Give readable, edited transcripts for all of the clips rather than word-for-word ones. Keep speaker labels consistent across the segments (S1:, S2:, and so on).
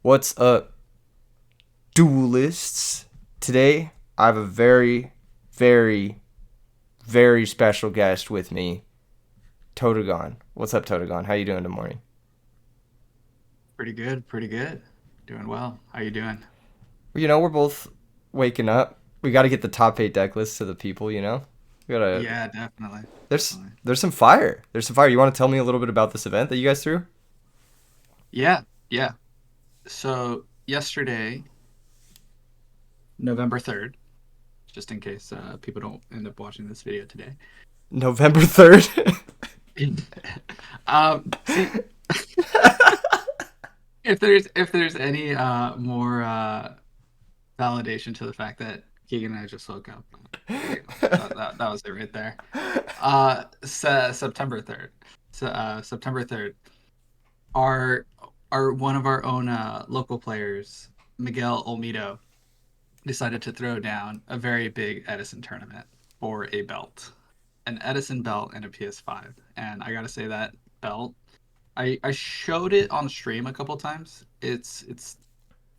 S1: What's up, duelists? Today, I have a very, very, very special guest with me, Totogon. What's up, Totogon? How you doing this morning?
S2: Pretty good, pretty good. Doing well. How you doing?
S1: We're both waking up. We got to get the top 8 deck list to the people, We got to
S2: Yeah, definitely.
S1: There's
S2: Definitely.
S1: there's some fire. There's some fire. You want to tell me a little bit about this event that you guys threw?
S2: Yeah, yeah. So yesterday, November 3rd, just in case people don't end up watching this video today.
S1: November 3rd.
S2: See, if there's any more validation to the fact that Keegan and I just woke up, there you go. That was it right there. September 3rd. September 3rd. our our one of our own local players, Miguel Olmedo, decided to throw down a very big Edison tournament for a belt, an Edison belt and a PS5. And I gotta say that belt, I showed it on stream a couple times. It's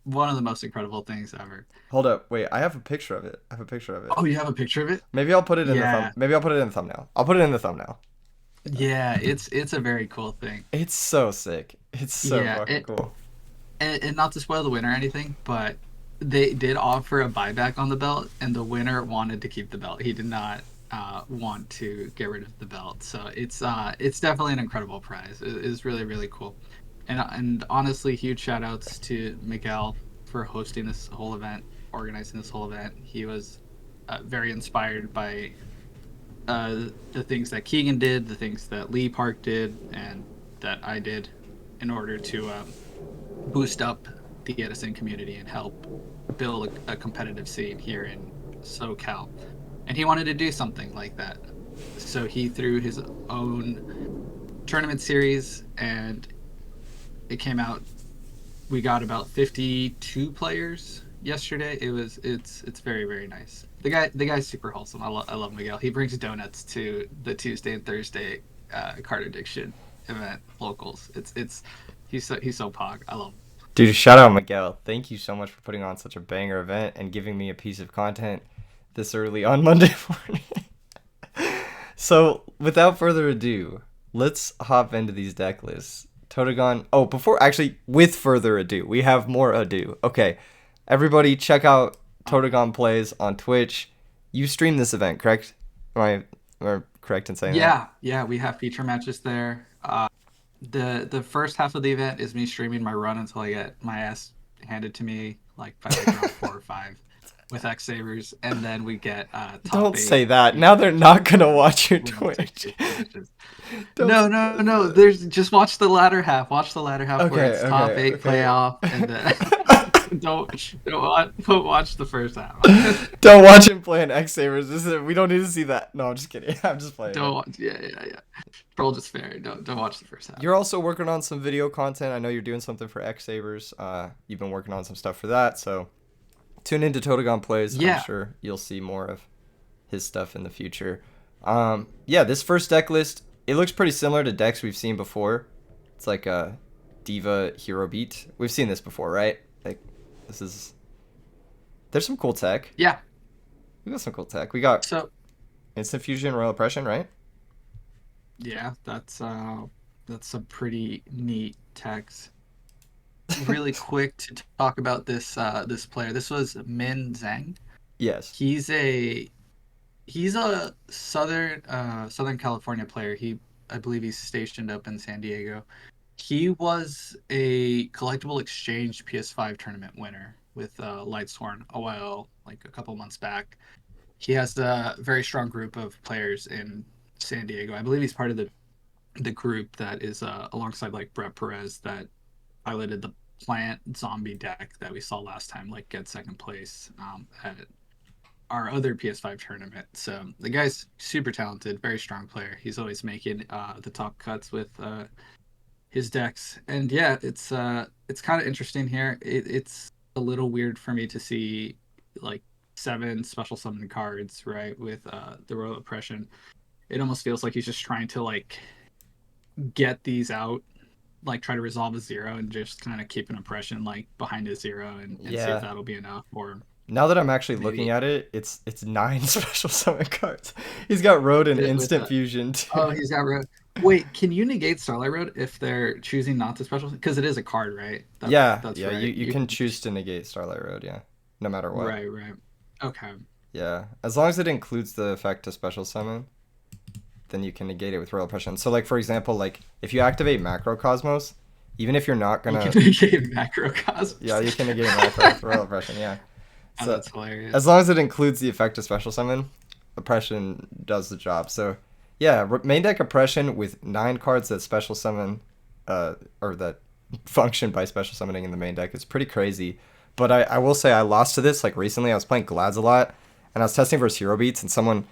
S2: one of the most incredible things ever.
S1: Hold up. Wait, I have a picture of it. I have a picture of it.
S2: Oh, you have a picture of it?
S1: Maybe I'll put it in the
S2: Yeah,
S1: Maybe I'll put it in the thumbnail. I'll put it in the thumbnail.
S2: yeah. It's a very cool thing.
S1: It's so sick. It's so
S2: Yeah,
S1: fucking cool.
S2: and not to spoil the winner or anything, but they did offer a buyback on the belt, and the winner wanted to keep the belt. He did not want to get rid of the belt, so it's definitely an incredible prize. It's really really cool, and honestly, huge shout outs to Miguel for hosting this whole event, organizing this whole event. He was very inspired by the things that Keegan did, the things that Lee Park did, and that I did in order to boost up the Edison community and help build a competitive scene here in SoCal. And he wanted to do something like that. So he threw his own tournament series, and it came out. We got about 52 players yesterday. It's very very nice. The guy's super wholesome. I love Miguel. He brings donuts to the Tuesday and Thursday card addiction event locals. It's he's so pog. I love him.
S1: Dude, shout out Miguel. Thank you so much for putting on such a banger event and giving me a piece of content this early on Monday morning. So, without further ado, let's hop into these deck lists. Totogon. Oh, with further ado, we have more ado. Okay, everybody, check out
S2: Oh,
S1: Totogon Plays on Twitch. You stream this event, correct? Am I correct in saying that?
S2: yeah. We have feature matches there. The first half of the event is me streaming my run until I get my ass handed to me, like by like round 4 or 5, with X Sabers, and then we get top
S1: Don't
S2: eight
S1: say that. Now
S2: feature
S1: they're
S2: matches
S1: not gonna
S2: where
S1: watch your
S2: we have
S1: Twitch.
S2: 6 matches.
S1: Don't.
S2: No. There's just watch the latter half. Watch the latter half where
S1: Okay,
S2: it's top
S1: okay,
S2: eight
S1: okay.
S2: playoff, and then don't watch the first half.
S1: Don't watch him play an X Sabers. We don't need to see that. No, I'm just kidding. I'm just playing,
S2: Don't
S1: man.
S2: watch. Yeah. Troll just fair. Don't watch the first half.
S1: You're also working on some video content. I know you're doing something for X Sabers. You've been working on some stuff for that. So tune into Totogon Plays. I'm
S2: Yeah.
S1: sure you'll see more of his stuff in the future. Yeah, this first deck list, it looks pretty similar to decks we've seen before. It's like a Diva Hero Beat. We've seen this before, right? Like, this is. There's some cool tech.
S2: Yeah.
S1: We got some cool tech. We got
S2: So
S1: Instant Fusion, Royal Oppression, right?
S2: yeah, that's some pretty neat text. Really quick to talk about this player. This was Min Zhang.
S1: Yes.
S2: He's a he's a Southern California player. I believe he's stationed up in San Diego. He was a collectible exchange PS5 tournament winner with Lightsworn like a couple months back. He has a very strong group of players in San Diego. I believe he's part of the group that is alongside like Brett Perez that piloted the plant zombie deck that we saw last time, like get second place at our other PS5 tournament. So the guy's super talented, very strong player. He's always making the top cuts with his decks, and yeah, it's kind of interesting here. It's a little weird for me to see like 7 special summon cards, right, with the Royal Oppression. It almost feels like he's just trying to like get these out like try to resolve a zero and just kind of keep an oppression like behind a zero and see if
S1: Yeah.
S2: that'll be enough, or
S1: Now that I'm actually looking
S2: maybe
S1: at it, it's 9 special summon cards. He's got Road and
S2: with
S1: Instant
S2: a
S1: Fusion too.
S2: oh, he's got road. Wait, can you negate Starlight Road if they're choosing not to special? Because it is a card, right?
S1: Yeah,
S2: That's
S1: yeah,
S2: right.
S1: you
S2: You
S1: can
S2: can
S1: choose to negate Starlight Road, yeah. No matter what.
S2: right, right. Okay.
S1: Yeah. As long as it includes the effect to special summon, then you can negate it with Royal Oppression. So like for example, like if you activate Macrocosmos, even if you're not
S2: You can
S1: gonna
S2: negate
S1: yeah,
S2: Macrocosmos.
S1: you can negate Macro with Royal Oppression, yeah.
S2: Oh,
S1: So
S2: that's
S1: as
S2: hilarious.
S1: long as it includes the effect of special summon, oppression does the job. So yeah, main deck oppression with 9 cards that special summon, or that function by special summoning in the main deck is pretty crazy. But I will say I lost to this like recently. I was playing Glads a lot, and I was testing versus Hero Beats, and someone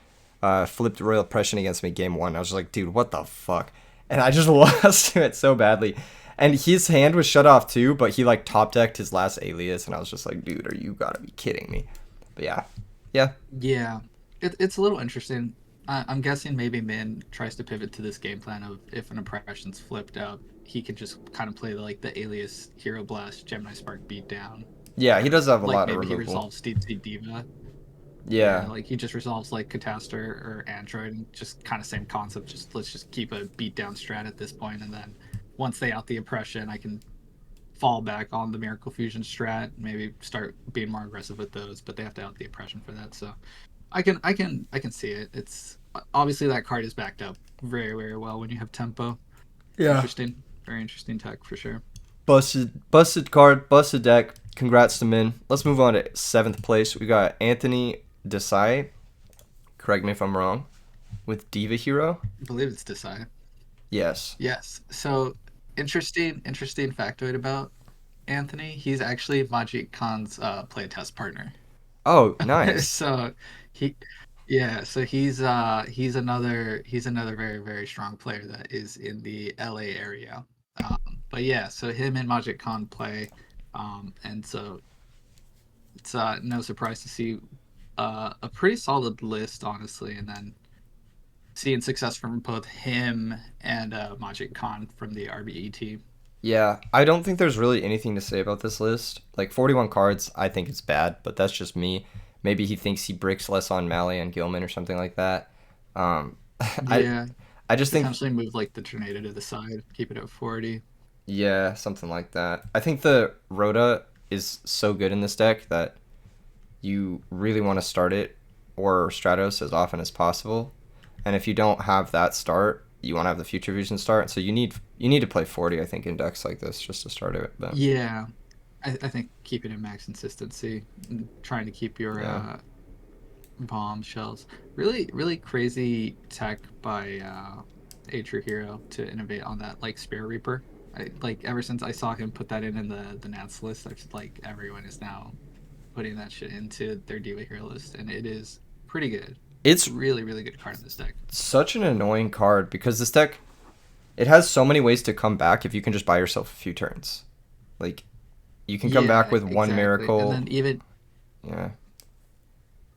S1: flipped Royal Oppression against me game one. I was just like, dude, what the fuck? And I just lost to it so badly. And his hand was shut off too, but he like top decked his last alias, and I was just like, dude, are you gotta be kidding me? But yeah, yeah,
S2: Yeah, it's a little interesting. I'm guessing maybe Min tries to pivot to this game plan of if an oppression's flipped up, he can just kind of play like the alias Hero Blast, Gemini Spark beat down,
S1: yeah. He
S2: or
S1: does have a
S2: like
S1: lot of
S2: maybe he
S1: removal.
S2: resolves Deep Sea Diva. Yeah,
S1: Yeah,
S2: like he just resolves like Catastor or Android, and just kind of same concept. Just let's just keep a beat down strat at this point, and then once they out the oppression, I can fall back on the Miracle Fusion strat, maybe start being more aggressive with those. But they have to out the oppression for that, so I can see it. It's obviously that card is backed up very very well when you have tempo.
S1: yeah.
S2: Interesting, very interesting tech for sure.
S1: Busted card, busted deck. Congrats to Min. Let's move on to 7th place. We got Anthony Desai. Correct me if I'm wrong. With Diva Hero.
S2: I believe it's Desai.
S1: Yes.
S2: Yes. So interesting factoid about Anthony. He's actually Majid Khan's playtest partner.
S1: Oh, nice.
S2: So he yeah, so he's another very very strong player that is in the LA area. But yeah, so him and Majid Khan play, and so it's no surprise to see a pretty solid list honestly, and then seeing success from both him and Majid Khan from the RBE team.
S1: Yeah, I don't think there's really anything to say about this list. Like 41 cards, I think it's bad, but that's just me. Maybe he thinks he bricks less on Mally and Gilman or something like that. Um, I
S2: Yeah,
S1: I just think
S2: potentially move like the tornado to the side, keep it at 40.
S1: yeah, something like that. I think the Rhoda is so good in this deck that you really want to start it or Stratos as often as possible. And if you don't have that start, you want to have the Future Vision start. So you need to play 40, I think, in decks like this just to start it. But
S2: Yeah, I think keeping it max consistency, and trying to keep your
S1: yeah,
S2: bombshells. Really, really crazy tech by A True Hero to innovate on that, like Spear Reaper. Like ever since I saw him put that in the Nats list, I feel like everyone is now putting that shit into their Diva Hero list, and it is pretty good.
S1: it's
S2: Really, really good card in this deck.
S1: such an annoying card because this deck it has so many ways to come back if you can just buy yourself a few turns. Like you can come back
S2: Yeah,
S1: with one
S2: exactly. And
S1: miracle.
S2: then even
S1: Yeah.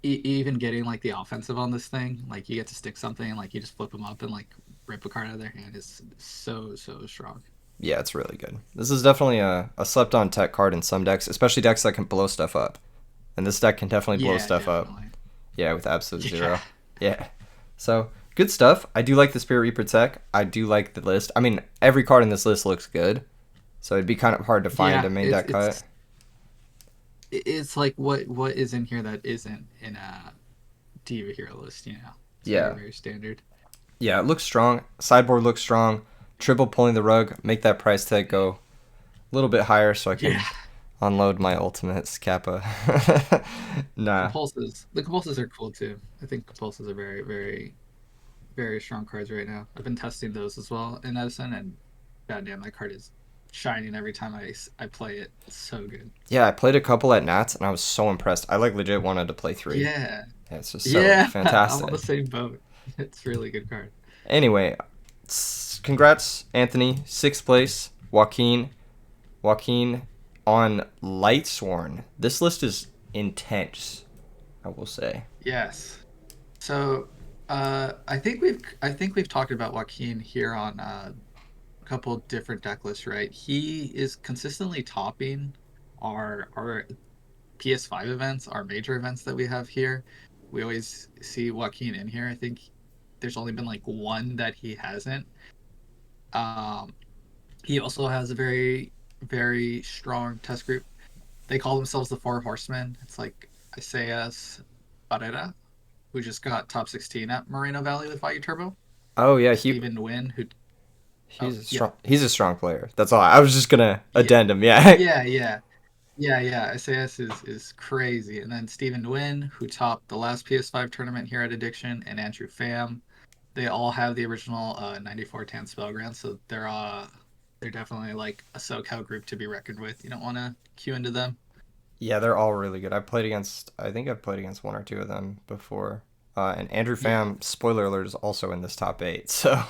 S2: even getting like the offensive on this thing, like you get to stick something and like you just flip them up and like rip a card out of their hand is so strong.
S1: Yeah, it's really good. This is definitely a slept on tech card in some decks, especially decks that can blow stuff up. And this deck can definitely blow
S2: Yeah,
S1: stuff up.
S2: definitely.
S1: Yeah, with absolute
S2: Yeah.
S1: zero. Yeah. So good stuff. I do like the Spirit Reaper tech. I do like the list. I mean, every card in this list looks good. So it'd be kind of hard to find
S2: Yeah,
S1: a main
S2: it's
S1: deck cut.
S2: it's it's like what is in here that isn't in a Diva Hero list, you know. It's very,
S1: Yeah.
S2: very standard.
S1: Yeah, it looks strong. Sideboard looks strong. Triple pulling the rug. Make that price tag go a little bit higher so I
S2: Yeah.
S1: can unload my ultimates Kappa. Nah.
S2: The compulses are cool too. I think compulses are very, very, very strong cards right now. I've been testing those as well in Edison, and goddamn, that card is shining every time I play it. It's so good.
S1: Yeah, I played a couple at Nats and I was so impressed. I like legit wanted to play three.
S2: Yeah,
S1: Yeah, it's just so
S2: yeah, I'm on the
S1: fantastic.
S2: same boat. It's a really good card.
S1: Anyway, congrats, Anthony. 6th place. Joaquin on Lightsworn. This list is intense, I will say.
S2: Yes. So, I think we've talked about Joaquin here on couple different deck lists, right? He is consistently topping our PS5 events, our major events that we have here. We always see Joaquin in here. I think there's only been like one that he hasn't. Um, he also has a very, very strong test group. They call themselves the Four Horsemen. It's like Isaias Barrera, who just got top 16 at Moreno Valley with Value Turbo.
S1: Oh yeah,
S2: Stephen Nguyen, who oh yeah,
S1: he's a strong player. That's all. I was just gonna
S2: yeah,
S1: addendum. Yeah.
S2: yeah, yeah. Yeah. SAS is crazy. And then Stephen Nguyen, who topped the last PS5 tournament here at Addiction, and Andrew Pham. They all have the original 94 tan Spellground, so they're definitely like a SoCal group to be reckoned with. You don't want to queue into them.
S1: Yeah, they're all really good. I think I've played against one or two of them before. And Andrew
S2: Yeah.
S1: Pham, spoiler alert, is also in this top 8. So,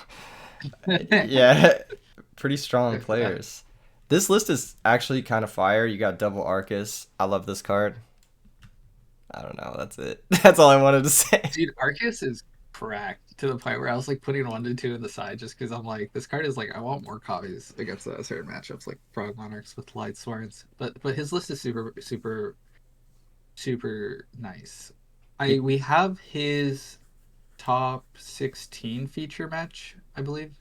S1: yeah, pretty strong players. This list is actually kind of fire. You got double Arcus. I love this card. I don't know. That's it. That's all I wanted to say.
S2: Dude, Arceus is cracked to the point where I was like putting 1 to 2 in the side just because I'm like, this card is like, I want more copies against certain matchups like Frog Monarchs with Light Swords. But his list is super nice.
S1: Y-
S2: We have his top 16 feature match, I believe,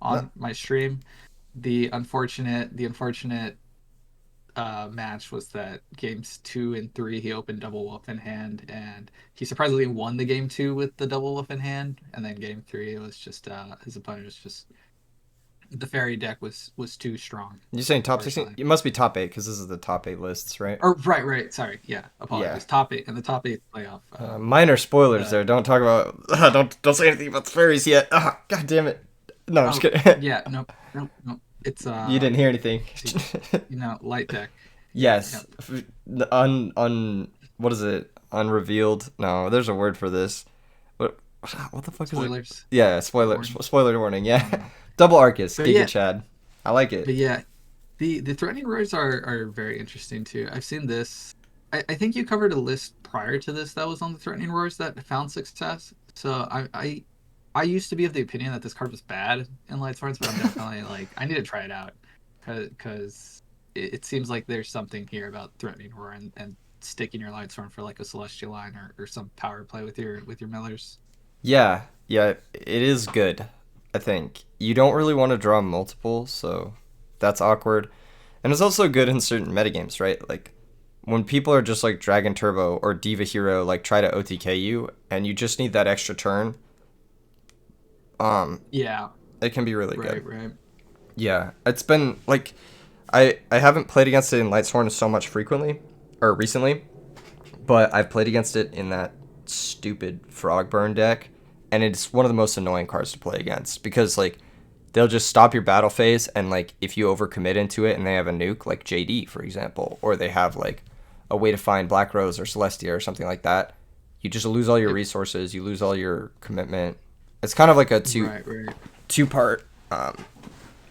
S1: No,
S2: on my stream. The unfortunate match was that games 2 and 3 he opened double wolf in hand, and he surprisingly won the game 2 with the double wolf in hand, and then game 3 it was just his opponent was just the fairy deck was too strong.
S1: you're saying top 16?
S2: Unfortunately.
S1: It must be top 8 because this is the top 8 lists, right?
S2: Or right. Sorry, yeah.
S1: Yeah.
S2: Apologies. Top 8 and the top 8 playoff.
S1: Minor spoilers
S2: The
S1: there. Don't talk about. Don't say anything about the fairies yet. God damn it. No, I'm just
S2: oh
S1: kidding.
S2: yeah, nope. It's
S1: You didn't hear anything.
S2: light deck.
S1: Yes.
S2: Yep.
S1: What is it? Unrevealed? No, there's a word for this. What what the fuck is it?
S2: Spoilers.
S1: Yeah,
S2: Warning.
S1: spoiler warning.
S2: I don't
S1: Yeah.
S2: know.
S1: Double Arcus,
S2: But yeah,
S1: Gigachad. I like it.
S2: but yeah, the threatening roars are very interesting too. I've seen this. I think you covered a list prior to this that was on the threatening roars that found success. So I used to be of the opinion that this card was bad in Light Swords, but I'm definitely like I need to try it out because it seems like there's something here about threatening roar and sticking your Light Sword for like a celestial line or some power play with your millers.
S1: Yeah, it is good. I think you don't really want to draw multiple, so that's awkward. And it's also good in certain metagames, right? Like when people are just like Dragon Turbo or Diva Hero, like try to OTK you, and you just need that extra turn. Um,
S2: Yeah,
S1: it can be really good.
S2: right.
S1: Yeah, it's been like I haven't played against it in Lightsworn so much frequently or recently, but I've played against it in that stupid frog burn deck, and it's one of the most annoying cards to play against because like they'll just stop your battle phase, and like if you overcommit into it and they have a nuke like JD for example, or they have like a way to find Black Rose or Celestia or something like that, you just lose all your
S2: Yep.
S1: resources, you lose all your commitment. It's kind of like a
S2: Right.
S1: two part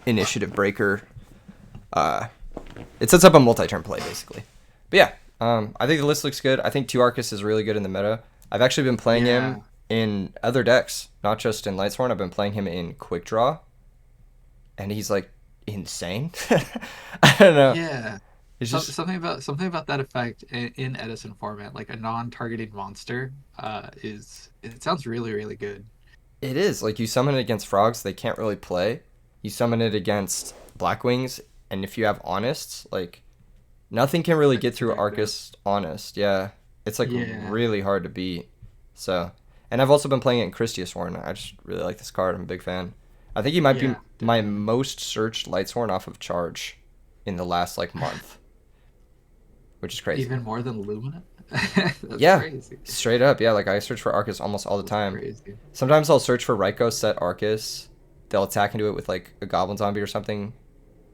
S1: initiative breaker. Uh, it sets up a multi-turn play basically. But yeah, I think the list looks good. I think Two Arcus is really good in the meta. I've actually been playing
S2: Yeah.
S1: him in other decks, not just in Lightsworn. I've been playing him in Quick Draw, and he's like insane. I don't know.
S2: Yeah.
S1: It's just
S2: Something about that effect in Edison format, like a non-targeting monster, is it sounds really good.
S1: it is like you summon it against frogs, they can't really play. You summon it against Blackwings, and if you have Honest, like nothing can really get through
S2: Effective.
S1: Arcus Honest. Yeah, it's like
S2: Yeah,
S1: really hard to beat. So, and I've also been playing it in Christius Horn. I just really like this card. I'm a big fan. I think he might be
S2: yeah,
S1: my
S2: definitely.
S1: most searched Lightsworn off of Charge in the last like month, which is crazy.
S2: Even more than Lumina. That's
S1: Yeah,
S2: crazy.
S1: straight up. Yeah, like I search for Arcus almost all the
S2: That's
S1: time.
S2: crazy.
S1: Sometimes I'll search for Raikou, set Arcus. They'll attack into it with like a Goblin Zombie or something,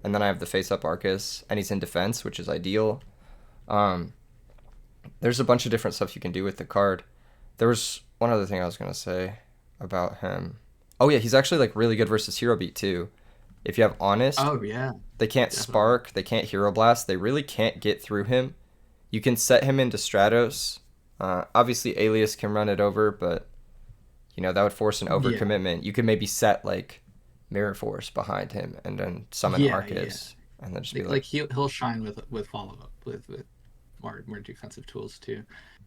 S1: and then I have the face up Arcus, and he's in defense, which is ideal. Um, there's a bunch of different stuff you can do with the card. There was one other thing I was gonna say about him. Oh yeah, he's actually like really good versus Hero Beat too. If you have Honest,
S2: Oh yeah,
S1: they can't
S2: definitely.
S1: Spark, they can't Hero Blast, they really can't get through him. You can set him into Stratos. Obviously, Alias can run it over, but you know that would force an
S2: Yeah,
S1: overcommitment. You could maybe set like Mirror Force behind him, and then summon
S2: Yeah, yeah.
S1: Arcus, and then just be
S2: Like
S1: like,
S2: he'll shine with follow up with more defensive tools too.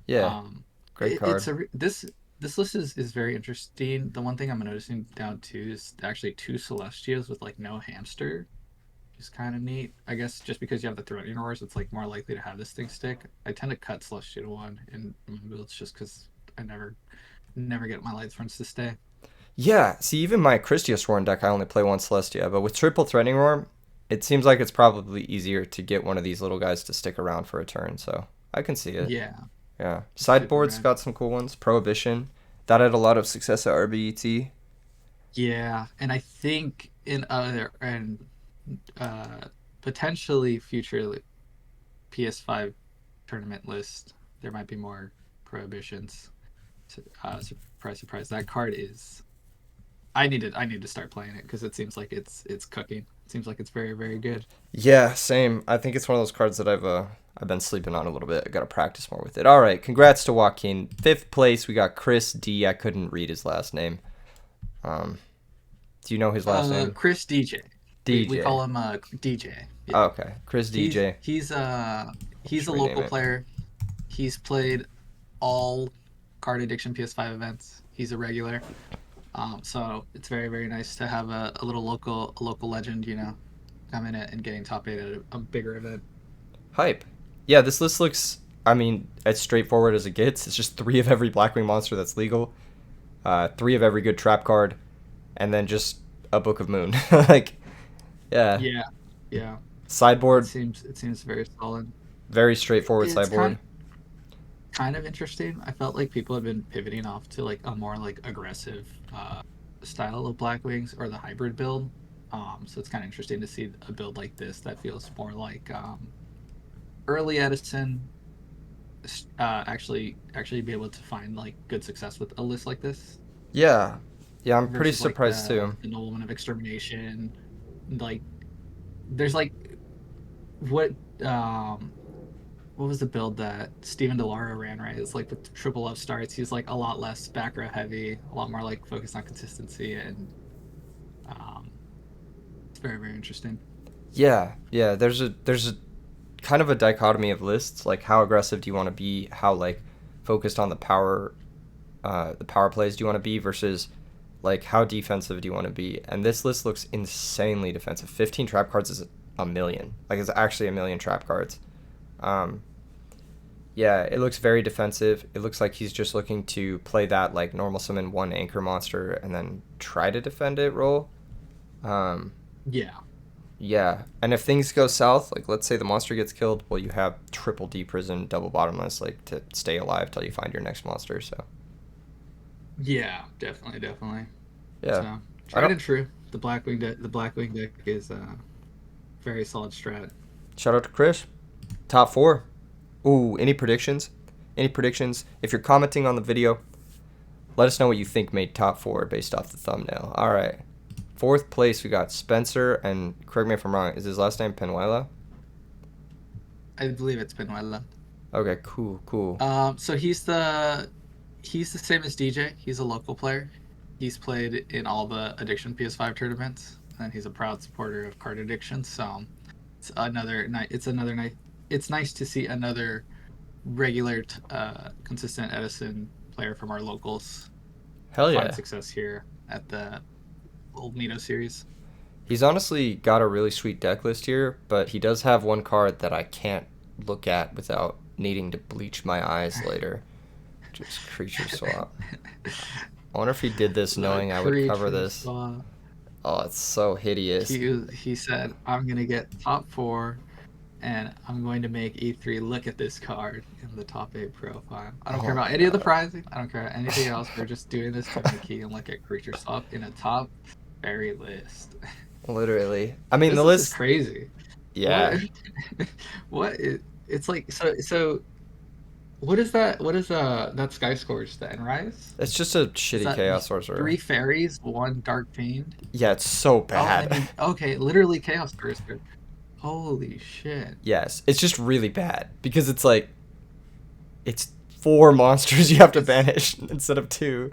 S1: yeah,
S2: Um,
S1: great
S2: it's
S1: card.
S2: this list is very interesting. The one thing I'm noticing down too is actually two Celestials with like no hamster, which is kind of neat. I guess just because you have the Throttling Roars, it's like more likely to have this thing stick. I tend to cut Celestial one in my builds just because I never get my Light Thorns to stay.
S1: Yeah, see, even my Christia Sworn deck, I only play one Celestia, but with triple Threatening Roar, it seems like it's probably easier to get one of these little guys to stick around for a turn, so I can see it.
S2: Yeah,
S1: Yeah.
S2: it's super
S1: Sideboard's
S2: rad.
S1: got some cool ones. Prohibition. That had a lot of success at RBET.
S2: Yeah, and I think in other and uh, potentially future PS5 tournament list, there might be more prohibitions. Surprise, surprise. That card is. I need to start playing it because it seems like it's cooking. It seems like it's very very good.
S1: Yeah, same. I think it's one of those cards that I've been sleeping on a little bit. I got to practice more with it. All right, congrats to Joaquin. Fifth place, we got Chris D. I couldn't read his last name. Um, do you know his last name?
S2: Chris DJ. We
S1: DJ.
S2: call him DJ.
S1: Oh,
S2: Yeah.
S1: okay, Chris
S2: He's
S1: DJ.
S2: he's uh he's
S1: Should
S2: a
S1: rename
S2: local
S1: it.
S2: player. He's played all Card Addiction PS5 events. He's a regular. So it's very very nice to have a little a local legend, you know, come in and getting top eight at a bigger event.
S1: Hype. Yeah, this list looks. I mean, as straightforward as it gets. It's just three of every Blackwing monster that's legal, three of every good trap card, and then just a Book of Moon. Like, yeah,
S2: Yeah, yeah.
S1: sideboard,
S2: It seems very solid.
S1: very straightforward
S2: It's
S1: sideboard.
S2: kind of interesting. I felt like people have been pivoting off to like a more like aggressive style of Black Wings or the hybrid build. So it's kind of interesting to see a build like this that feels more like early Edison. Actually be able to find like good success with a list like this
S1: Yeah, yeah, I'm pretty
S2: versus like
S1: surprised too.
S2: the Nobleman of Extermination. Like there's like what um what was the build that Steven Delara ran, right? It's like with triple up starts, he's like a lot less back row heavy, a lot more like focused on consistency, and um, it's very, very interesting.
S1: Yeah, yeah. There's a kind of a dichotomy of lists. Like, how aggressive do you want to be? How like focused on the power plays do you want to be versus like how defensive do you want to be? And this list looks insanely defensive. 15 trap cards is a million. Like, it's actually a million trap cards. Um, yeah, it looks very defensive. It looks like he's just looking to play that like normal summon one anchor monster and then try to defend it role. Um,
S2: Yeah,
S1: yeah, and if things go south, like let's say the monster gets killed, well, you have triple D prison, double bottomless, like to stay alive till you find your next monster. So
S2: yeah, definitely, definitely.
S1: yeah,
S2: So
S1: I
S2: tried
S1: don't.
S2: and true. The Blackwing deck is very solid strat.
S1: Shout out to Chris. Top four. Ooh, any predictions? Any predictions? If you're commenting on the video, let us know what you think made top four based off the thumbnail. All right. Fourth place, we got Spencer, and correct me if I'm wrong, is his last name Penuela?
S2: I believe it's Benuela.
S1: Okay, cool, cool.
S2: So he's the same as DJ. He's a local player. He's played in all the Addiction PS5 tournaments, and he's a proud supporter of Card Addiction. So it's another night. It's another night. It's nice to see another regular, consistent Edison player from our locals
S1: Hell
S2: find
S1: yeah.
S2: success here at the Old Mito series.
S1: He's honestly got a really sweet deck list here, but he does have one card that I can't look at without needing to bleach my eyes later. Just creature swap. I wonder if he did this
S2: The
S1: knowing I would cover
S2: creature
S1: this.
S2: saw.
S1: Oh, it's so hideous.
S2: He said, "I'm gonna get top four, and I'm going to make E3 look at this card in the top eight profile. I don't care
S1: Oh
S2: about
S1: my
S2: any of the
S1: god.
S2: prizing. I don't care about anything else. We're just doing this to make Keegan look at creature swap in a top fairy list.
S1: Literally. I mean,
S2: This
S1: the
S2: is
S1: list.
S2: crazy. What?
S1: Yeah.
S2: What? It's like so. What is that? What is that Sky Scourge? The Enrise?
S1: It's just a
S2: Is
S1: shitty
S2: that
S1: Chaos Sorcerer.
S2: three fairies, one dark fiend?
S1: Yeah, it's so
S2: Oh, and
S1: bad.
S2: then okay, literally Chaos Berserker. Holy shit!
S1: Yes, it's just really bad because it's like it's four monsters you have to
S2: It's
S1: banish instead of two,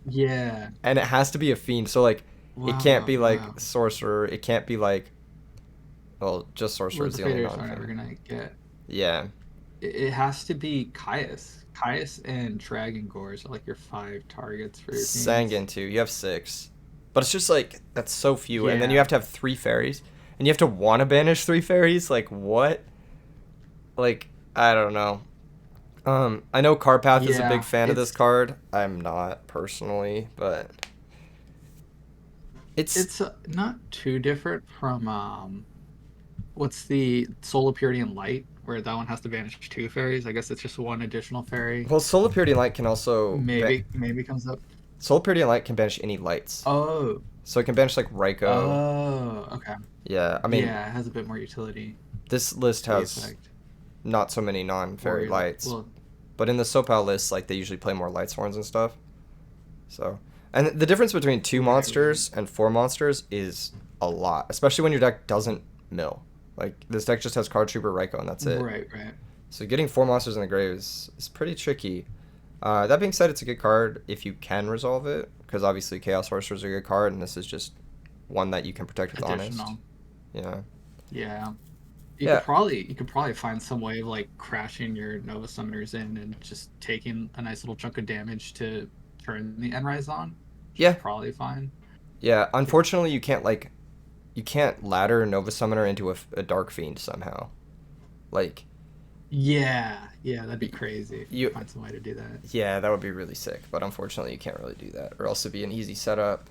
S2: yeah.
S1: and it has to be a fiend. So like It can't
S2: Wow,
S1: be like
S2: wow.
S1: sorcerer. It can't be like, well, just sorcerer
S2: Well,
S1: is
S2: the
S1: the only
S2: faders are never
S1: non-fairy.
S2: gonna get.
S1: Yeah,
S2: It has to be Caius. Caius and Dragon Gores are like your five targets for your fiends.
S1: Sangan too. You have six, but it's just like that's so few, and then you
S2: Yeah,
S1: have to have three fairies, and you have to want to banish three fairies. Like what? Like I don't know. I know Carpath is a big
S2: yeah.
S1: fan of this
S2: It's
S1: card. I'm not personally, but it's
S2: it's not too different from what's the Soul of Purity and Light, where that one has to banish two fairies. I guess it's just one additional fairy.
S1: well, Soul of Purity and Light can also
S2: Maybe comes up.
S1: Soul of Purity and Light can banish any lights,
S2: Oh,
S1: so it can banish like Raiko.
S2: okay.
S1: Yeah, I mean
S2: Yeah, it has a bit more utility
S1: this list
S2: for the
S1: has
S2: effect.
S1: not so many non-fairy
S2: Warrior,
S1: lights,
S2: well,
S1: but in the Sopal list, like they usually play more light sworns and stuff. So, and the difference between two
S2: right, right,
S1: monsters and four monsters is a lot, especially when your deck doesn't mill. Like this deck just has Card Trooper, Raiko, and that's it.
S2: right.
S1: So getting four monsters in the grave is pretty tricky. That being said, it's a good card if you can resolve it, because obviously Chaos Sorcerer is a good card, and this is just one that you can protect with Honest.
S2: Additional.
S1: Yeah.
S2: Yeah.
S1: Yeah.
S2: You could probably find some way of like crashing your Nova Summoners in and just taking a nice little chunk of damage to turn the Endrise on. Which is
S1: Yeah.
S2: probably fine.
S1: Yeah. Unfortunately, you can't ladder Nova Summoner into a Dark Fiend somehow. Like
S2: Yeah, that'd be
S1: y-
S2: crazy if you could
S1: you
S2: find some way to do that.
S1: yeah, that would be really sick, but unfortunately you can't really do that, or else it'd be an easy setup.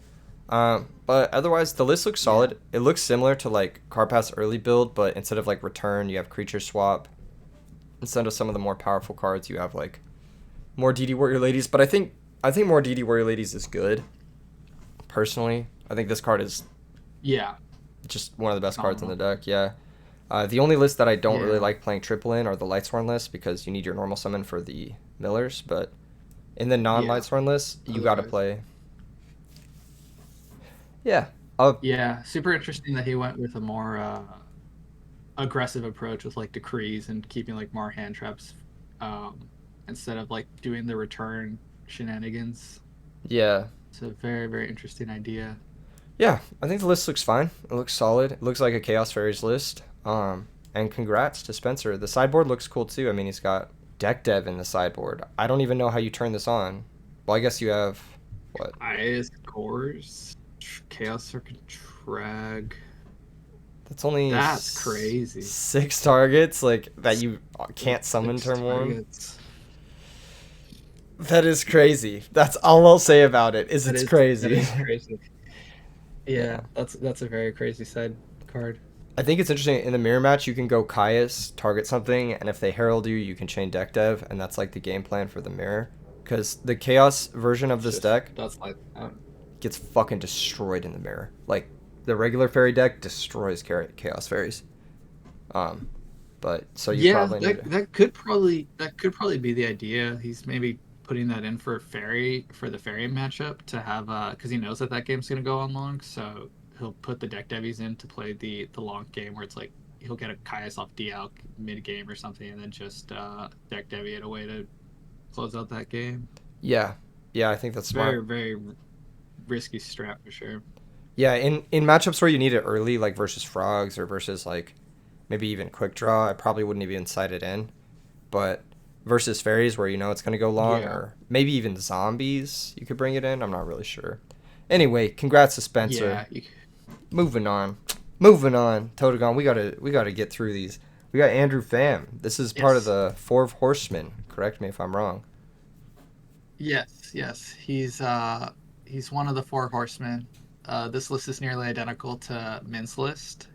S1: But otherwise, the list looks
S2: Yeah.
S1: solid. It looks similar to like Carpath's early build, but instead of like return, you have creature swap. Instead of some of the more powerful cards, you have like more DD Warrior Ladies. But I think more DD Warrior Ladies is good. Personally, I think this card is
S2: Yeah.
S1: just one of the best cards in the
S2: Phenomenal.
S1: deck. Yeah. The only list that I don't really
S2: Yeah.
S1: like playing triple in are the Lightsworn list because you need your normal summon for the Millers. But in the non
S2: Yeah.
S1: Lightsworn list, you got to
S2: Otherwise.
S1: play. Yeah. Uh,
S2: Yeah. Super interesting that he went with a more aggressive approach with like decrees and keeping like more hand traps instead of like doing the return shenanigans.
S1: yeah.
S2: It's a very, very interesting idea.
S1: Yeah, I think the list looks fine. It looks solid. It looks like a Chaos Fairies list. And congrats to Spencer. The sideboard looks cool too. I mean, he's got deck dev in the sideboard. I don't even know how you turn this on. Well, I guess you have what?
S2: Ice Cores, Chaos Circuit Drag.
S1: That's only
S2: That's crazy.
S1: six targets like that you can't summon
S2: Six
S1: turn one.
S2: targets.
S1: That is crazy. That's all I'll say about it. Is it's
S2: That
S1: crazy.
S2: is crazy.
S1: Yeah.
S2: Yeah, that's a very crazy side card.
S1: I think it's interesting in the mirror match. You can go Caius, target something, and if they herald you, you can chain deck dev, and that's like the game plan for the mirror. Because the chaos version of
S2: It's
S1: this
S2: just
S1: deck
S2: that's like
S1: gets fucking destroyed in the mirror. Like the regular fairy deck destroys chaos fairies. Um, but so you
S2: yeah,
S1: probably need to.
S2: that could probably be the idea. He's maybe putting that in for the fairy matchup to have because he knows that that game's gonna go on long, so he'll put the deck devies in to play the long game where it's like he'll get a Caius off Dialk mid game or something, and then just deck devi it away to close out that game.
S1: Yeah, yeah, I think that's
S2: Very
S1: smart.
S2: very risky strat for sure.
S1: Yeah, in matchups where you need it early, like versus frogs or versus like maybe even quick draw, I probably wouldn't even side it in. But versus fairies where you know it's going to go long,
S2: Yeah,
S1: or maybe even zombies, you could bring it in. I'm not really sure. Anyway, congrats to Spencer.
S2: yeah. You,
S1: Moving on. Moving on. Totogon, we gotta get through these. We got Andrew Pham. This is part of
S2: yes.
S1: the Four Horsemen. Correct me if I'm wrong.
S2: Yes. He's one of the four horsemen. This list is nearly identical to Min's list.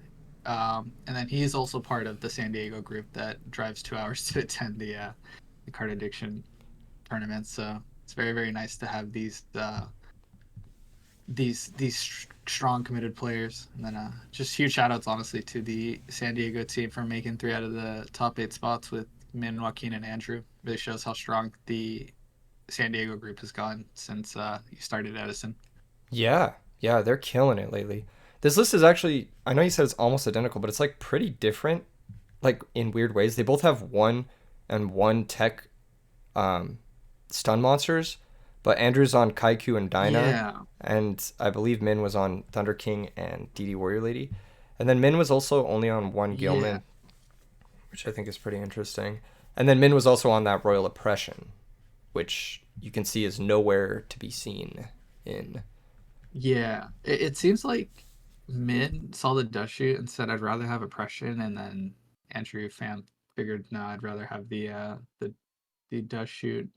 S2: And then he's also part of the San Diego group that drives 2 hours to attend the card addiction tournament. So it's very, very nice to have these strong committed players. And then just huge shout outs honestly to the San Diego team for making 3 out of the top 8 spots with Min, Joaquin, and Andrew. Really shows how strong the San Diego group has gone since you started Edison.
S1: Yeah, yeah, they're killing it lately. This list is actually, I know you said it's almost identical, but it's like pretty different, like in weird ways. They both have one and one tech um, stun monsters, But Andrew's on Kaiku and Dinah,
S2: Yeah.
S1: and I believe Min was on Thunder King and DD Warrior Lady. And then Min was also only on one
S2: Yeah.
S1: Gilman, which I think is pretty interesting. And then Min was also on that Royal Oppression, which you can see is nowhere to be seen in.
S2: Yeah. It seems like Min saw the dust shoot and said I'd rather have oppression, and then Andrew Pham figured no, I'd rather have the dust shoot.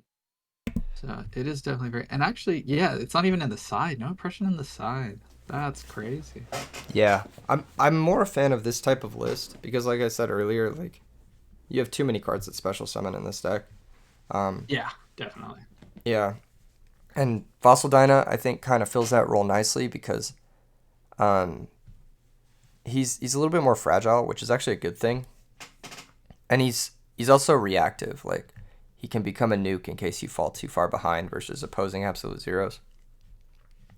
S2: So it is definitely very, and actually, yeah, it's not even in the side. No oppression in the side. That's crazy.
S1: Yeah, I'm more a fan of this type of list because, like I said earlier, like you have too many cards that special summon in this deck. Um,
S2: Yeah, definitely.
S1: yeah, and Fossil Dyna I think kind of fills that role nicely because um, he's a little bit more fragile, which is actually a good thing, and he's also reactive. Like he can become a nuke in case you fall too far behind versus opposing absolute zeros.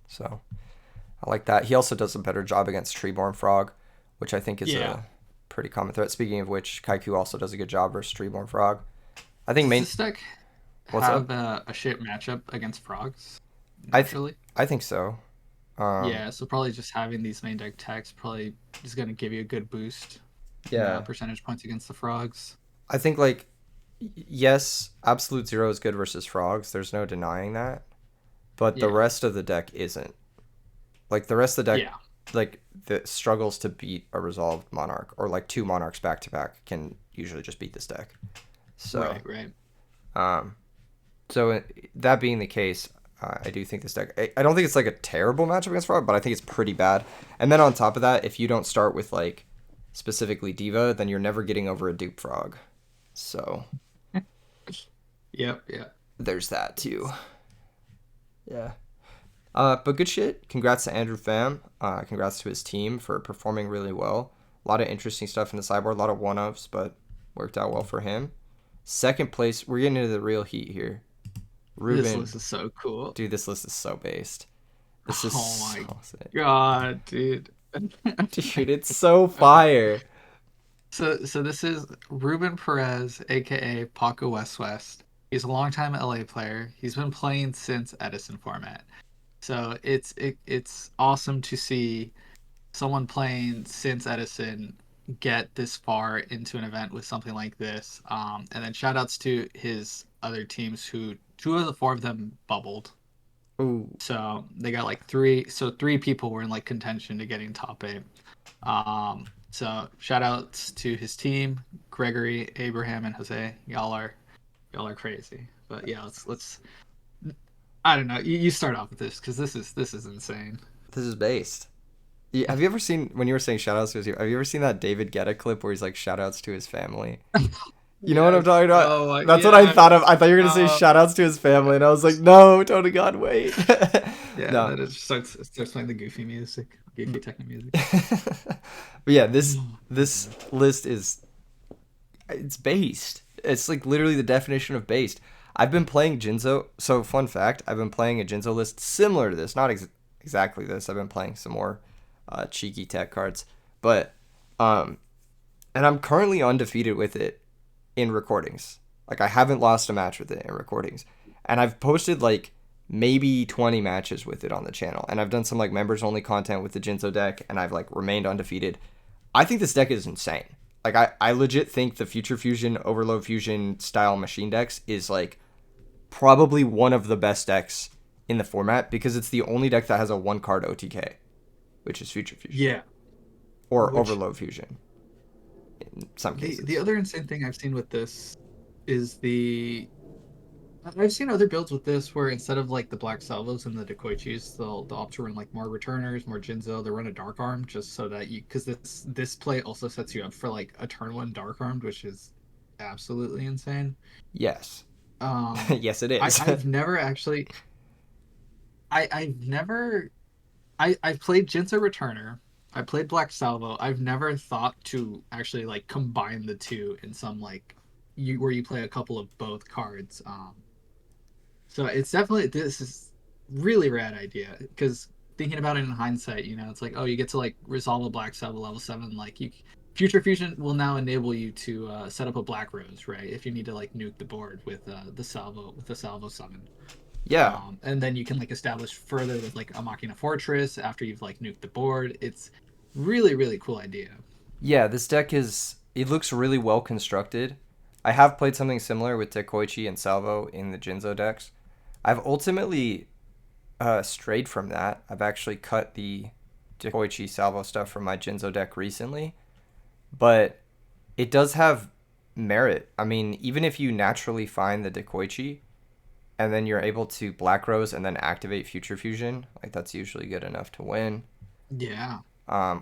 S1: So I like that. He also does a better job against Treeborn Frog, which I think is
S2: Yeah.
S1: a pretty common threat. Speaking of which, Kaiku also does a good job versus Treeborn Frog. I think
S2: Does
S1: main.
S2: this deck
S1: What's up?
S2: have a shit matchup against frogs
S1: I th-
S2: naturally?
S1: I think so. Um,
S2: Yeah, so probably just having these main deck techs probably is going to give you a good boost in
S1: yeah,
S2: percentage points against the frogs.
S1: I think like yes, Absolute Zero is good versus Frogs. There's no denying that. But the
S2: Yeah.
S1: rest of the deck isn't. Like the rest of the deck,
S2: Yeah.
S1: like the struggles to beat a resolved Monarch or like two Monarchs back to back can usually just beat this deck. So
S2: Right, right.
S1: um, So that being the case, I do think this deck. I don't think it's like a terrible matchup against Frog, but I think it's pretty bad. And then on top of that, if you don't start with like specifically Diva, then you're never getting over a dupe Frog. So
S2: Yep, yeah.
S1: there's that too. Yeah. But good shit. Congrats to Andrew Pham. Congrats to his team for performing really well. A lot of interesting stuff in the sideboard, a lot of one-ups, but worked out well for him. Second place, we're getting into the real heat here.
S2: This
S1: Ruben,
S2: list is so cool.
S1: dude, this list is so based. This is
S2: Oh my
S1: so sick.
S2: god, dude.
S1: Dude, it's so fire.
S2: So this is Ruben Perez, aka Paco West West. He's a longtime LA player. He's been playing since Edison format. So it's awesome to see someone playing since Edison get this far into an event with something like this. And then shout outs to his other teams who two of the four of them bubbled.
S1: Ooh.
S2: So they got like three. So three people were in like contention to getting top eight. So shout outs to his team, Gregory, Abraham, and Jose. Y'all are crazy. But yeah, let's. I don't know. You start off with this because this is insane.
S1: This is based. Yeah, have you ever seen when you were saying shoutouts to his? Have you ever seen that David Guetta clip where he's like shoutouts to his family? You know what I'm
S2: Yes.
S1: talking about?
S2: Oh my.
S1: That's what I
S2: Yeah.
S1: thought of. I thought you were gonna say
S2: Uh,
S1: shoutouts to his family, and I was like, no, Totogon, wait.
S2: yeah. And
S1: No.
S2: then it starts playing the goofy music, goofy techno music.
S1: But yeah, this list is it's based. It's like literally the definition of based. I've been playing Jinzo. So fun fact, I've been playing a Jinzo list similar to this, not exactly this. I've been playing some more cheeky tech cards, but um, and I'm currently undefeated with it in recordings. Like I haven't lost a match with it in recordings, and I've posted like maybe 20 matches with it on the channel, and I've done some like members only content with the Jinzo deck, and I've like remained undefeated. I think this deck is insane. Like I legit think the Future Fusion, Overload Fusion style machine decks is like probably one of the best decks in the format because it's the only deck that has a one card OTK, which is Future Fusion
S2: Yeah.
S1: or
S2: Which
S1: Overload Fusion in some
S2: the
S1: cases.
S2: other insane thing I've seen with this is I've seen other builds with this where instead of like the black salvos and the Dekoichis, they'll opt to run like more returners, more Jinzo. They run a dark arm just so that you because this play also sets you up for like a turn one dark armed, which is absolutely insane.
S1: Yes.
S2: Um,
S1: Yes, it
S2: I
S1: is.
S2: I've never actually I've never I've played Jinzo Returner. I played Black Salvo. I've never thought to actually like combine the two in some like you where you play a couple of both cards. So it's definitely this is really rad idea because thinking about it in hindsight, it's like oh you get to like resolve a Black Salvo level 7 like you Future Fusion will now enable you to set up a Black Rose right if you need to like nuke the board with the salvo summon.
S1: Yeah.
S2: And then you can like establish further with like a Machina Fortress after you've like nuked the board. It's really really cool idea.
S1: Yeah, this deck is it looks really well constructed. I have played something similar with Dekoichi and Salvo in the Jinzo decks. I've ultimately strayed from that. I've actually cut the Dekoichi Salvo stuff from my Jinzo deck recently, but it does have merit. I mean, even if you naturally find the Dekoichi and then you're able to Black Rose and then activate Future Fusion, like that's usually good enough to win.
S2: Yeah,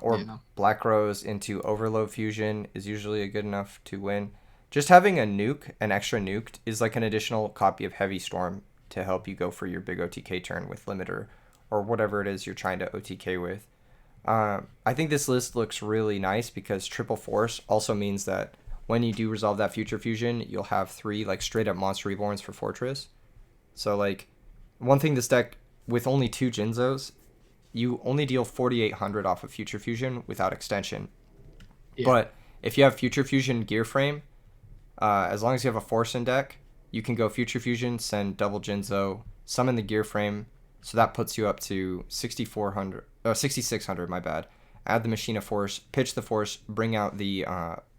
S1: Or
S2: yeah,
S1: Black Rose into Overload Fusion is usually a good enough to win. Just having a nuke, an extra nuke, is like an additional copy of Heavy Storm to help you go for your big OTK turn with Limiter or whatever it is you're trying to OTK with. I think this list looks really nice because Triple Force also means that when you do resolve that Future Fusion, you'll have 3 like straight up Monster Reborns for Fortress. So like one thing this deck with only 2 Jinzos, you only deal 4,800 off of Future Fusion without extension.
S2: yeah.
S1: But if you have Future Fusion Gear Frame, as long as you have a Force in deck, you can go Future Fusion, send double Jinzo, summon the Gear Frame, so that puts you up to 6,400, 6,600, my bad. Add the Machina Force, pitch the Force, bring out the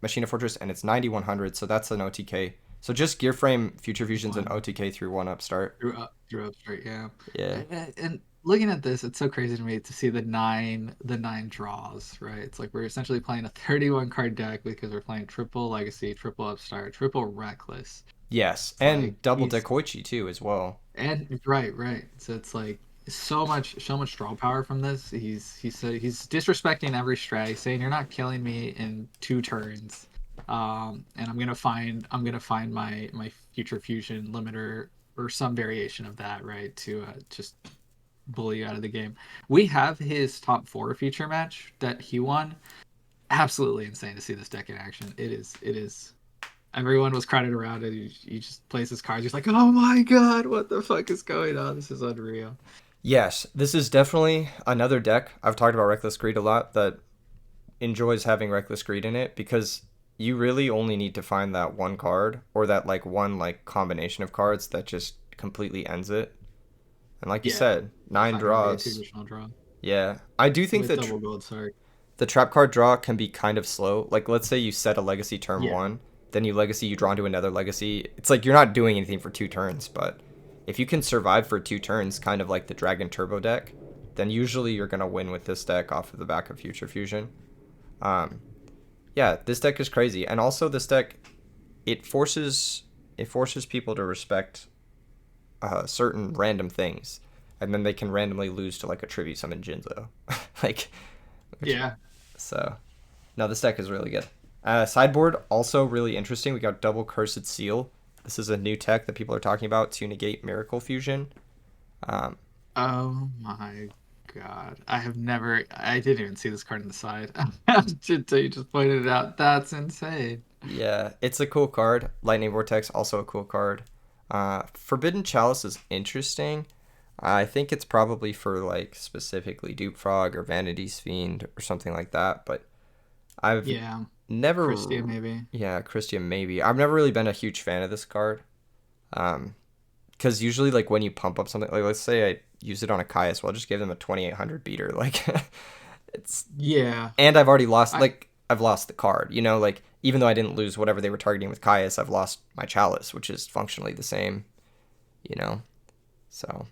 S1: Machina Fortress, and it's 9,100, so that's an OTK. So just Gear Frame, Future Fusion's an OTK through 1 upstart.
S2: Through up straight, yeah.
S1: Yeah.
S2: And looking at this, it's so crazy to me to see the nine draws, right? It's like we're essentially playing a 31 card deck because we're playing triple Legacy, triple Upstart, triple Reckless.
S1: Yes,
S2: It's like
S1: and double
S2: he's
S1: Dekoichi too as well.
S2: and right. So it's like so much draw power from this. He's disrespecting every strat. He's saying you're not killing me in 2 turns. And I'm gonna find my future fusion limiter or some variation of that, right? To just bully you out of the game. We have his top 4 feature match that he won. Absolutely insane to see this deck in action. It is. Everyone was crowded around it. He just plays his cards. He's like, oh my god, what the fuck is going on? This is unreal.
S1: Yes, this is definitely another deck. I've talked about Reckless Greed a lot that enjoys having Reckless Greed in it because you really only need to find that one card or that like one like combination of cards that just completely ends it. And like you
S2: Yeah,
S1: said,
S2: it's
S1: 9
S2: not gonna be a
S1: draws.
S2: traditional draw
S1: Yeah, I do think
S2: with
S1: that
S2: double gold. Sorry.
S1: the trap card draw can be kind of slow. Like let's say you set a legacy turn
S2: Yeah,
S1: 1, then you legacy, you draw into another legacy. It's like you're not doing anything for 2 turns, but if you can survive for 2 turns, kind of like the Dragon Turbo deck, then usually you're gonna win with this deck off of the back of Future Fusion. Um, yeah, this deck is crazy, and also this deck it forces people to respect certain random things, and then they can randomly lose to like a tribute summon Jinzo, like which
S2: yeah.
S1: so. No, this deck is really good. Sideboard also really interesting. We got double Cursed Seal. This is a new tech that people are talking about to negate Miracle Fusion. Um,
S2: Oh my god. I didn't even see this card on the side. Until you just pointed it out. That's insane.
S1: yeah, it's a cool card. Lightning Vortex also a cool card. Forbidden Chalice is interesting. I think it's probably for like specifically Dupe Frog or Vanity's Fiend or something like that. But I've
S2: Yeah. Christia,
S1: never,
S2: maybe.
S1: yeah, Christian maybe. I've never really been a huge fan of this card. Because usually like when you pump up something, like let's say I use it on a Caius, well, I'll just give them a 2,800 beater. Like it's
S2: Yeah.
S1: and I've already lost
S2: I
S1: like I've lost the card. You know, like even though I didn't lose whatever they were targeting with Caius, I've lost my Chalice, which is functionally the same. You know, so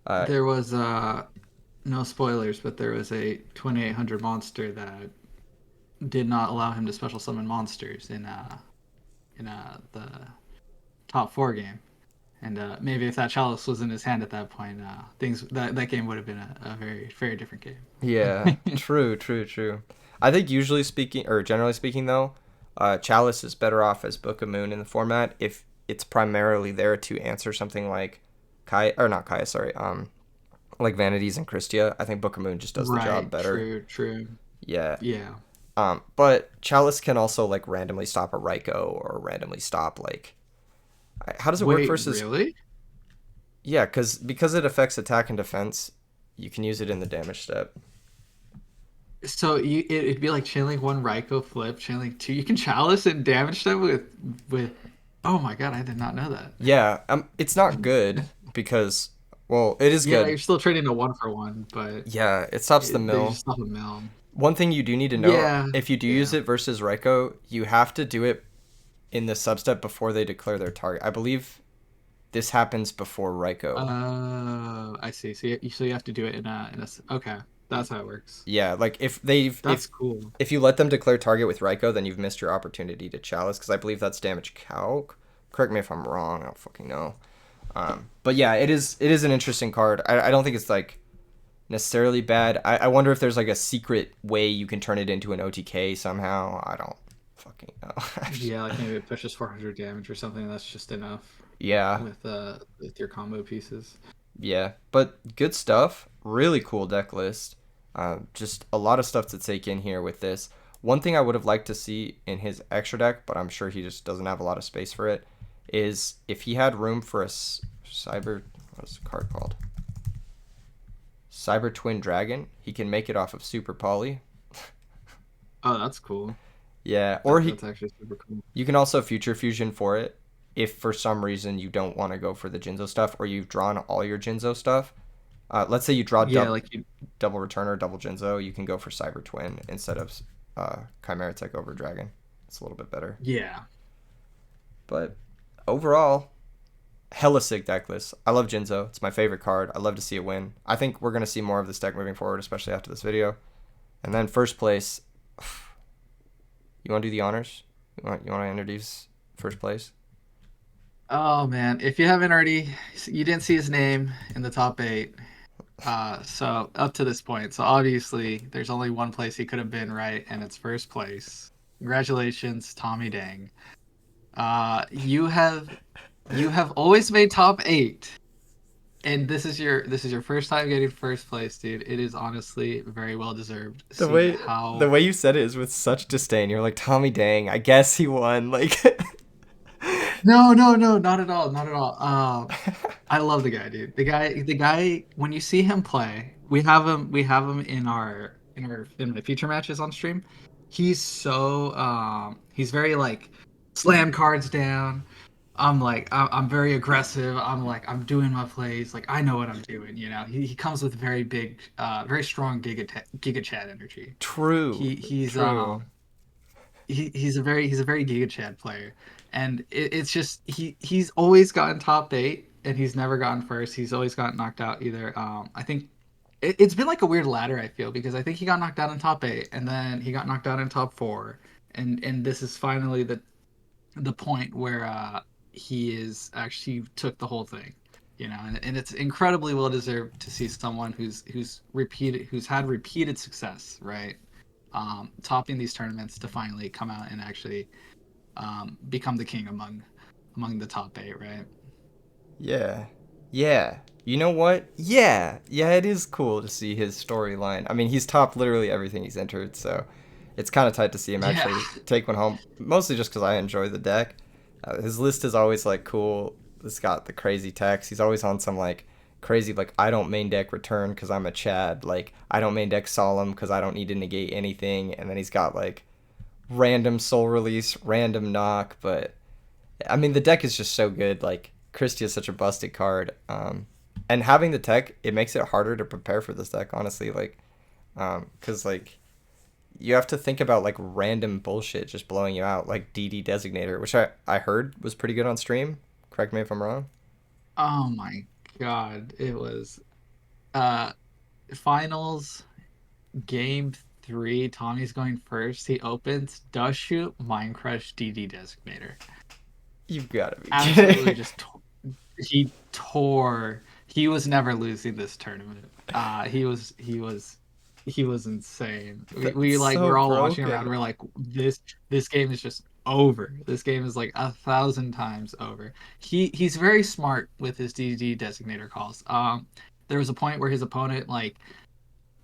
S1: uh,
S2: There was no spoilers, but there was a 2800 monster that did not allow him to special summon monsters in the top 4 game. And maybe if that chalice was in his hand at that point, things that game would have been a very very different
S1: yeah,
S2: game.
S1: true. I think usually speaking or generally speaking though, Chalice is better off as Book of Moon in the format if it's primarily there to answer something like Kai or not Kai, sorry, like Vanities and Christia. I think Book of Moon just does the job
S2: Right.
S1: better.
S2: True.
S1: Yeah.
S2: Yeah.
S1: But Chalice can also like randomly stop a Raikou or randomly stop like how does it work
S2: Wait,
S1: versus
S2: really?
S1: yeah, because it affects attack and defense, you can use it in the damage step.
S2: So it'd be like channeling one Raikou flip, channeling two. You can chalice and damage them with. Oh my god, I did not know that.
S1: Yeah, it's not good because, well, it is
S2: Yeah,
S1: good.
S2: you're still trading a 1-for-1, but
S1: Yeah, it stops the
S2: they
S1: mill.
S2: just stop a mill.
S1: One thing you do need to know,
S2: Yeah,
S1: if you do use
S2: yeah.
S1: it versus Raiko, you have to do it in the substep before they declare their target. I believe this happens before Raiko.
S2: I see. So you have to do it okay. That's how it works.
S1: Yeah, like if they've
S2: That's cool.
S1: if you let them declare target with Raiko, then you've missed your opportunity to chalice because I believe that's damage calc. Correct me if I'm wrong. I don't fucking know. But yeah, it is an interesting card. I don't think it's like necessarily bad. I wonder if there's like a secret way you can turn it into an OTK somehow. I don't fucking know.
S2: Yeah, like maybe it pushes 400 damage or something. That's just enough
S1: Yeah,
S2: with your combo pieces.
S1: yeah, but good stuff. Really cool deck list. Just a lot of stuff to take in here with this. One thing I would have liked to see in his extra deck, but I'm sure he just doesn't have a lot of space for it, is if he had room for a cyber. What's the card called? Cyber Twin Dragon. He can make it off of Super Poly.
S2: Oh, that's cool.
S1: Yeah, or he
S2: That's actually super cool.
S1: you can also Future Fusion for it if for some reason you don't want to go for the Jinzo stuff or you've drawn all your Jinzo stuff. Let's say you draw
S2: Yeah, like you.
S1: double Return or double Jinzo, you can go for Cyber Twin instead of Chimera Tech over Dragon. It's a little bit better.
S2: Yeah.
S1: But overall, hella sick deck list. I love Jinzo. It's my favorite card. I love to see it win. I think we're going to see more of this deck moving forward, especially after this video. And then first place, you want to do the honors? You want to introduce first place?
S2: Oh man, if you haven't already, you didn't see his name in the top 8. So up to this point, so obviously there's only one place he could have been right, and it's first place. Congratulations, Tommy Dang. You have always made top 8, and this is your first time getting first place, dude. It is honestly very well deserved.
S1: The
S2: See
S1: way
S2: how
S1: the way you said it is with such disdain. You're like, Tommy Dang, I guess he won. Like
S2: No, no, no, not at all, not at all. I love the guy, dude. The guy. When you see him play, we have him in my feature matches on stream. He's very like slam cards down. I'm very aggressive. I'm doing my plays. Like I know what I'm doing. He comes with very big, very strong Gigachad energy.
S1: true,
S2: He's
S1: true.
S2: he's a very Giga Chad player, and it's just he's always gotten top 8, and he's never gotten first. He's always gotten knocked out either. I think it's been like a weird ladder. I feel because I think he got knocked out in top 8, and then he got knocked out in top 4, and this is finally the point where he is actually took the whole thing. And it's incredibly well deserved to see someone who's had repeated success, right? Topping these tournaments to finally come out and actually become the king among the top 8, right?
S1: Yeah. Yeah. You know what? Yeah. Yeah, it is cool to see his storyline. I mean, he's topped literally everything he's entered, so it's kind of tight to see him
S2: Yeah.
S1: actually take one home. Mostly just because I enjoy the deck. His list is always like cool. It's got the crazy text. He's always on some like crazy like I don't main deck return because I'm a Chad. Like I don't main deck solemn because I don't need to negate anything. And then he's got like random soul release, random knock. But I mean the deck is just so good. Like Christie is such a busted card. And having the tech, it makes it harder to prepare for this deck. Honestly, like, because like you have to think about like random bullshit just blowing you out, like DD Designator, which I heard was pretty good on stream. Correct me if I'm wrong.
S2: Oh my God. It was uh finals game 3. Tommy's going first. He opens, does shoot, Mind Crush DD Designator.
S1: You've got to be
S2: Absolutely
S1: kidding.
S2: just he tore. He was never losing this tournament. He was insane. We
S1: That's
S2: like
S1: so
S2: we're all watching around.
S1: broken.
S2: We're like this game is just over. This game is like 1,000 times over. He's very smart with his DD designator calls. There was a point where his opponent like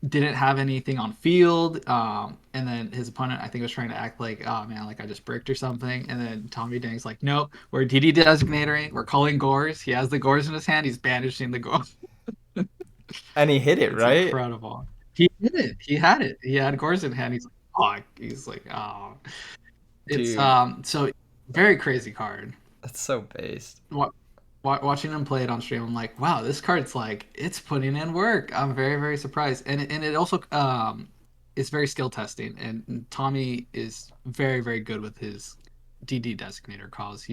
S2: didn't have anything on field, and then his opponent I think was trying to act like, oh man, like I just bricked or something, and then Tommy Dang's like, nope, we're DD designating, we're calling gores. He has the gores in his hand, he's banishing the gores.
S1: And he hit it,
S2: It's
S1: right?
S2: incredible. He did it. He had it. He had gores in hand. Oh. It's
S1: Dude,
S2: so very crazy card.
S1: that's so based.
S2: What? Watching him play it on stream, I'm like, wow, this card's like it's putting in work. I'm very very surprised, and it also it's very skill testing, and Tommy is very very good with his DD designator calls.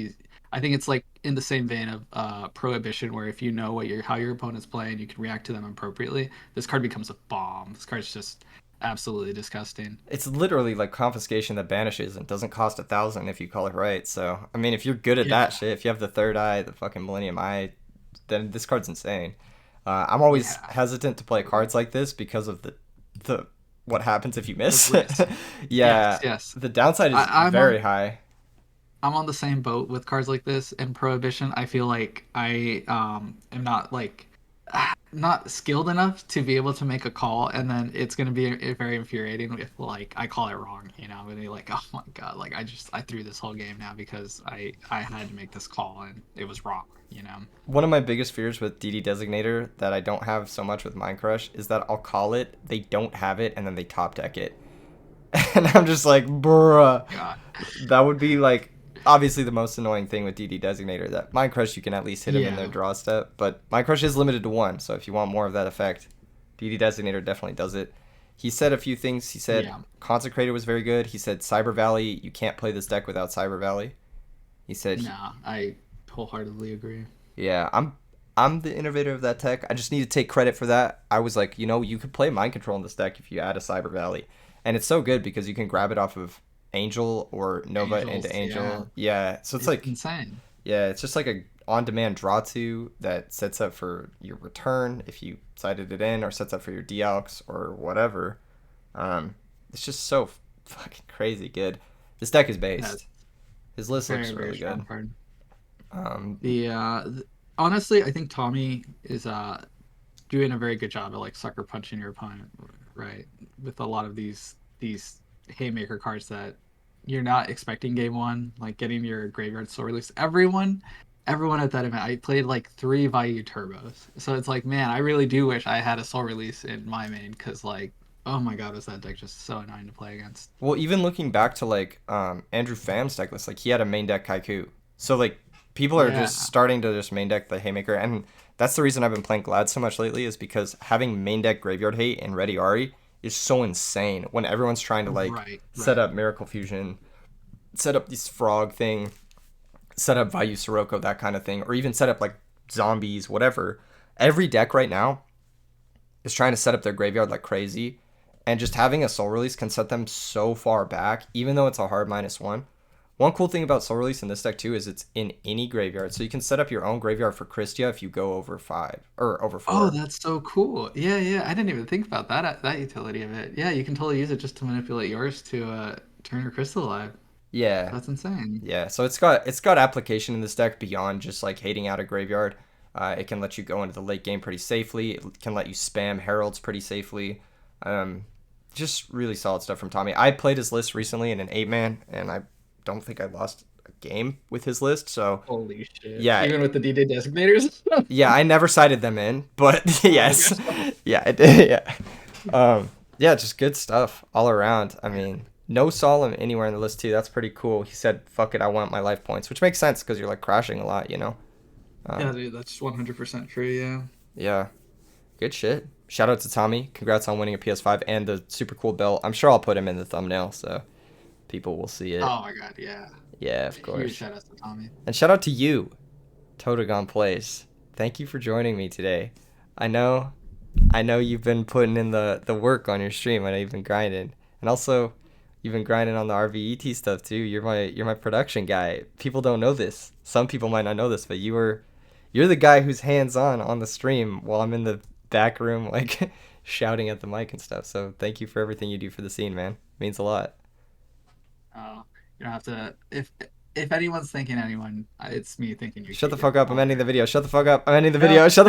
S2: I think it's like in the same vein of Prohibition, where if you know how your opponent's playing, you can react to them appropriately. This card becomes a bomb. This card's just absolutely disgusting.
S1: It's literally like confiscation that banishes and doesn't cost 1,000 if you call it right. So I mean, if you're good at that
S2: Yeah,
S1: shit, if you have the third eye, the fucking Millennium Eye, then this card's insane. I'm always
S2: yeah.
S1: hesitant to play cards like this because of the what happens if you
S2: The
S1: miss.
S2: risk. Yes,
S1: Yeah,
S2: yes.
S1: the downside is
S2: I'm
S1: very
S2: on
S1: high.
S2: I'm on the same boat with cards like this and Prohibition. I feel like I am not like not skilled enough to be able to make a call, and then it's gonna be very infuriating if like I call it wrong. You know, I'm gonna be like, oh my god, like I threw this whole game now because I had to make this call and it was wrong. You know.
S1: One of my biggest fears with DD Designator that I don't have so much with Mind Crush is that I'll call it, they don't have it, and then they top deck it. And I'm just like, bruh.
S2: God.
S1: That would be like obviously the most annoying thing with DD Designator. That Mind Crush, you can at least hit them in their
S2: Yeah.
S1: draw step, but Mind Crush is limited to one. So if you want more of that effect, DD Designator definitely does it. He said a few things. He said
S2: Yeah.
S1: Consecrated was very good. He said Cyber Valley, you can't play this deck without Cyber Valley. He said,
S2: Nah, I wholeheartedly agree.
S1: yeah, I'm the innovator of that tech. I just need to take credit for that. I was like, you could play Mind Control in this deck if you add a Cyber Valley, and it's so good because you can grab it off of Angel or Nova into
S2: Angels, yeah.
S1: Angel. Yeah, so it's
S2: It's
S1: like,
S2: insane.
S1: yeah, it's just like a on-demand draw to that sets up for your return if you sided it in, or sets up for your Dealx or whatever. It's just so fucking crazy good. This deck is
S2: Yeah,
S1: based. His list
S2: very
S1: looks
S2: very
S1: really good.
S2: strong card.
S1: Um,
S2: Honestly, I think Tommy is doing a very good job at like sucker punching your opponent, right? With a lot of these haymaker cards that you're not expecting game one, like getting your graveyard soul release. Everyone at that event, I played like 3 Vayu turbos, so it's like, man, I really do wish I had a soul release in my main because like, oh my god, was that deck just so annoying to play against?
S1: Well, even looking back to like Andrew Pham's deck list, like he had a main deck Kaiku. So like people are
S2: Yeah,
S1: just starting to just main deck the Haymaker, and that's the reason I've been playing Glad so much lately is because having main deck Graveyard Hate and Ready Ari is so insane when everyone's trying to like
S2: right,
S1: set
S2: right.
S1: up Miracle Fusion, set up this frog thing, set up Vayu Sirocco, that kind of thing, or even set up like zombies, whatever. Every deck right now is trying to set up their graveyard like crazy, and just having a soul release can set them so far back, even though it's a hard -1. One cool thing about soul release in this deck too is it's in any graveyard, so you can set up your own graveyard for Christia if you go over 5 or over
S2: Oh,
S1: 4.
S2: that's so cool. Yeah, yeah. I didn't even think about that utility of it. Yeah, you can totally use it just to manipulate yours to turn your crystal alive.
S1: Yeah,
S2: That's insane.
S1: yeah. So it's got application in this deck beyond just like hating out a graveyard. It can let you go into the late game pretty safely. It can let you spam heralds pretty safely. Um, just really solid stuff from Tommy. I played his list recently in an 8-man, and I don't think I lost a game with his list. So
S2: Holy shit.
S1: yeah,
S2: Even with the D-Day designators?
S1: yeah, I never cited them in, but
S2: Oh,
S1: yes,
S2: okay.
S1: yeah, I did. Yeah, yeah, just good stuff all around. I mean, no Solemn anywhere in the list too. That's pretty cool. He said, "Fuck it, I want my life points," which makes sense because you're like crashing a lot, you know.
S2: Yeah,
S1: Um,
S2: dude, that's 100% true, yeah.
S1: yeah, good shit. Shout out to Tommy. Congrats on winning a PS5 and the super cool belt. I'm sure I'll put him in the thumbnail so people will see it.
S2: Oh my god, yeah.
S1: Yeah, of
S2: Huge
S1: course.
S2: shout out to Tommy.
S1: And shout out to you, Totogon Plays. Thank you for joining me today. I know I know you've been putting in the work on your stream. I know you've been grinding. And also you've been grinding on the RVET stuff too. You're my production guy. People don't know this. Some people might not know this, but you're the guy who's hands on the stream while I'm in the back room like shouting at the mic and stuff. So thank you for everything you do for the scene, man. It means a lot.
S2: Oh, you don't have to if anyone's thinking anyone, it's me thinking you
S1: Shut the
S2: Keegan.
S1: fuck up.
S2: Don't
S1: I'm ending
S2: worry.
S1: the video. Shut the fuck up. I'm ending the
S2: No,
S1: video. Shut the
S2: no.